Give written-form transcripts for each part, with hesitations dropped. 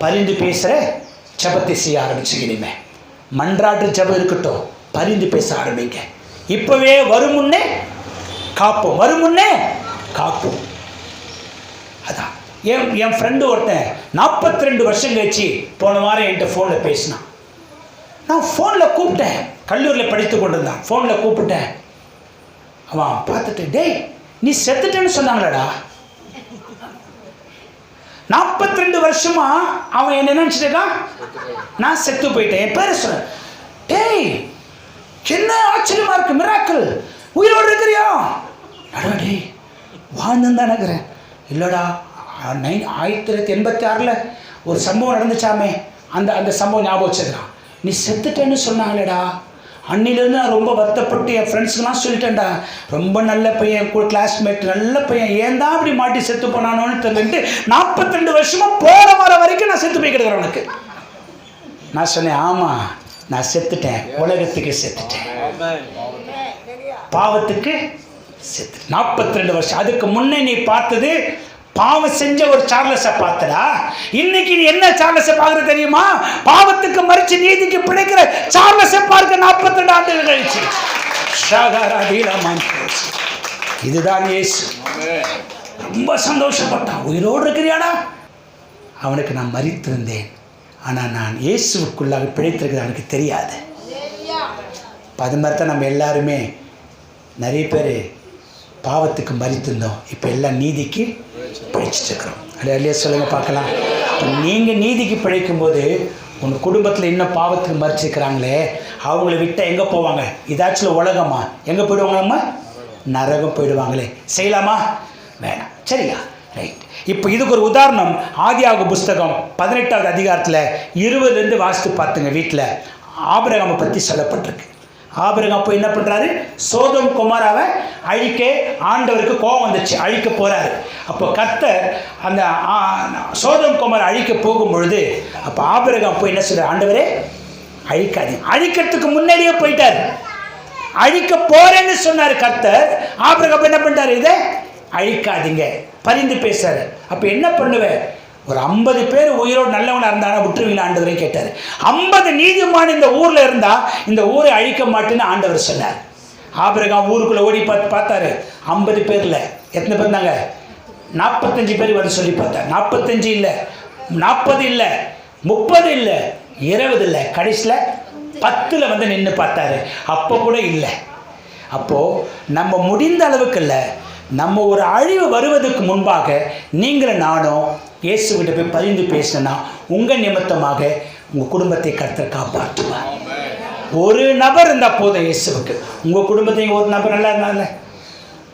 பரிந்து பேசுகிற ஜெபத்தை செய்ய ஆரம்பிச்சுங்க. இனிமே மன்றாட்டு ஜெபம் இருக்கட்டும், பரிந்து பேச ஆரம்பிங்க. இப்போவே வரும் முன்னே காப்போம், வரும் முன்னே காப்போம். அதான் என் ஃப்ரெண்டு ஒருத்தன் 42 வருஷம் கழிச்சு போன வாரம் என்கிட்ட ஃபோனில் பேசினான். நான் ஃபோனில் கூப்பிட்டேன், கல்லூரியில் படித்து கொண்டு இருந்தான். ஃபோனில் கூப்பிட்டேன். அவன் பார்த்துட்டு, டேய் நீ செத்துட்டேன்னு சொன்னாங்களடா. 42 வருஷமா அவன் என்ன நினச்சிட்டான், நான் செத்து போயிட்டேன். என் பேரை சொன்ன, டேய் என்ன ஆச்சரியமா இருக்கு, மிராக்கிள், உயிரோடு இருக்கிறியா? அடா டேய் வாழ்ந்துன்னு தான் நினைக்கிறேன். இல்லைடா 1986 ஒரு சம்பவம் நடந்துச்சாமே, அந்த சம்பவம் ஞாபகம் வச்சுக்கிறான். நீ செத்துட்டேன்னு சொன்னாங்களேடா. அன்னிலேருந்து நான் ரொம்ப வருத்தப்பட்டு என் ஃப்ரெண்ட்ஸுக்கெலாம் சொல்லிட்டேன்டா, ரொம்ப நல்ல பையன், கூட கிளாஸ்மேட், நல்ல பையன், ஏன் தான் அப்படி மாட்டி செத்து போனானோன்னு தெரிஞ்சுட்டு 42 வருஷமாக போகிற வர வரைக்கும் நான் செத்து போய் கிடக்கிறேன் உனக்கு. நான் சொன்னேன், ஆமாம் நான் செத்துட்டேன், உலகத்துக்கு செத்துட்டேன், பாவத்துக்கு செத்து 42 வருஷம். அதுக்கு முன்னே நீ பார்த்தது பாவம் செஞ்ச ஒரு சார்லஸை பார்த்தடா. இன்னைக்கு நீ என்ன சார்லஸை பார்க்குற தெரியுமா? பாவத்துக்கு மறிச்சு நீதிக்கு பிழைக்கிற சார்லஸை பார்க்க 42 ஆண்டுகள் கழிச்சு. இதுதான் இயேசு. ரொம்ப சந்தோஷப்பட்டான். உயிரோடு இருக்கிறியாடா? அவனுக்கு நான் மரித்திருந்தேன், ஆனால் நான் இயேசுக்குள்ளாக பிழைத்திருக்கிறது அவனுக்கு தெரியாது. அது மாதிரி தான் நம்ம எல்லாருமே நிறைய பேர் பாவத்துக்கு மரித்திருந்தோம், இப்போ எல்லாம் நீதிக்கு பிழைச்சிட்ருக்கிறோம். இல்லையா சொல்லுங்கள் பார்க்கலாம். இப்போ நீங்கள் நீதிக்கு பிழைக்கும் போது உங்கள் குடும்பத்தில் இன்னும் பாவத்துக்கு மறிச்சிருக்கிறாங்களே, அவங்கள விட்டால் எங்கே போவாங்க? இதாச்சும் உலகமா? எங்கே போயிடுவாங்களாம்மா? நரகம் போயிடுவாங்களே. செய்யலாமா? வேணாம். சரிங்களா? ரைட். இப்போ இதுக்கு ஒரு உதாரணம் ஆதியாகம புஸ்தகம் 18வது அதிகாரத்தில் 20லேருந்து வாசித்து பார்த்துங்க. வீட்டில் ஆபிரகாமை பற்றி சொல்லப்பட்டிருக்கு. ஆபிரகாம் போய் என்ன பண்ணுறாரு? சோதோம் கொமோராவை அழிக்க ஆண்டவருக்கு கோபம் வந்துச்சு, அழிக்க போகிறாரு. அப்போ கர்த்தர் அந்த சோதோம் கொமோரா அழிக்க போகும் பொழுது அப்போ ஆபிரகாம் போய் என்ன சொல்கிறார்? ஆண்டவரே அழிக்காதீங்க. அழிக்கிறதுக்கு முன்னாடியே போயிட்டார். அழிக்க போகிறேன்னு சொன்னார் கர்த்தர். ஆபிரகாம் என்ன பண்ணிட்டார்? இதை அழிக்காதீங்க, பரிந்து பேசுறாரு. அப்போ என்ன பண்ணுவேன்? ஒரு 50 பேர் உயிரோடு நல்லவனாக இருந்தானா விட்டுருவீங்களா ஆண்டவரே கேட்டார். 50 நீதிமான இந்த ஊரில் இருந்தால் இந்த ஊரை அழிக்க மாட்டேன்னு ஆண்டவர் சொன்னார். ஆபிரகாம் ஊருக்குள்ளே ஓடி பார்த்தாரு. 50 பேரில் எத்தனை பேர் இருந்தாங்க? 45 பேர் வந்து சொல்லி பார்த்தார். 45 இல்லை, 40 இல்லை, 30 இல்லை, 20 இல்லை, கடைசியில் 10 வந்து நின்று பார்த்தாரு. அப்போ கூட இல்லை. அப்போது நம்ம முடிந்த அளவுக்கு இல்லை, நம்ம ஒரு அழிவு வருவதற்கு முன்பாக நீங்களும் நானும் இயேசுகிட்ட போய் பரிந்து பேசினா உங்கள் நிமித்தமாக உங்கள் குடும்பத்தை கர்த்தர் காப்பாற்றுவார். ஒரு நபர் இருந்தால் போதும் இயேசுவுக்கு. உங்கள் குடும்பத்தையும் ஒரு நபர் நல்லா இருந்தால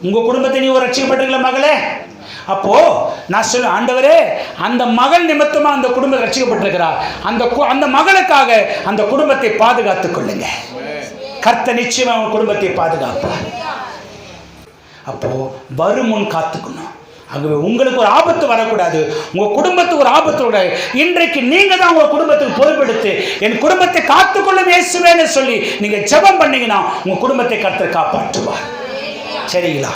உங்கள் குடும்பத்தை நீ ஒரு ரட்சிக்கப்பட்டிருக்கல மகளே. அப்போது நான் சொல்ல, ஆண்டவரே அந்த மகள் நிமித்தமாக அந்த குடும்பம் ரட்சிக்கப்பட்டிருக்கிறார், அந்த மகளுக்காக அந்த குடும்பத்தை பாதுகாத்துக் கொள்ளுங்க. கர்த்தர் நிச்சயமாக அவங்க குடும்பத்தை பாதுகாப்பார். அப்போது வருமுன் காத்துக்கணும். ஆகவே உங்களுக்கு ஒரு ஆபத்து வரக்கூடாது, உங்கள் குடும்பத்துக்கு ஒரு ஆபத்து கூடாது. இன்றைக்கு நீங்கள் தான் உங்கள் குடும்பத்துக்கு பொறுப்பெடுத்து என் குடும்பத்தை காத்துக்கொள்ளும் இயேசுவேன்னு சொல்லி நீங்கள் ஜெபம் பண்ணீங்கன்னா உங்கள் குடும்பத்தை கர்த்தர் காப்பாற்றுவார். சரிங்களா?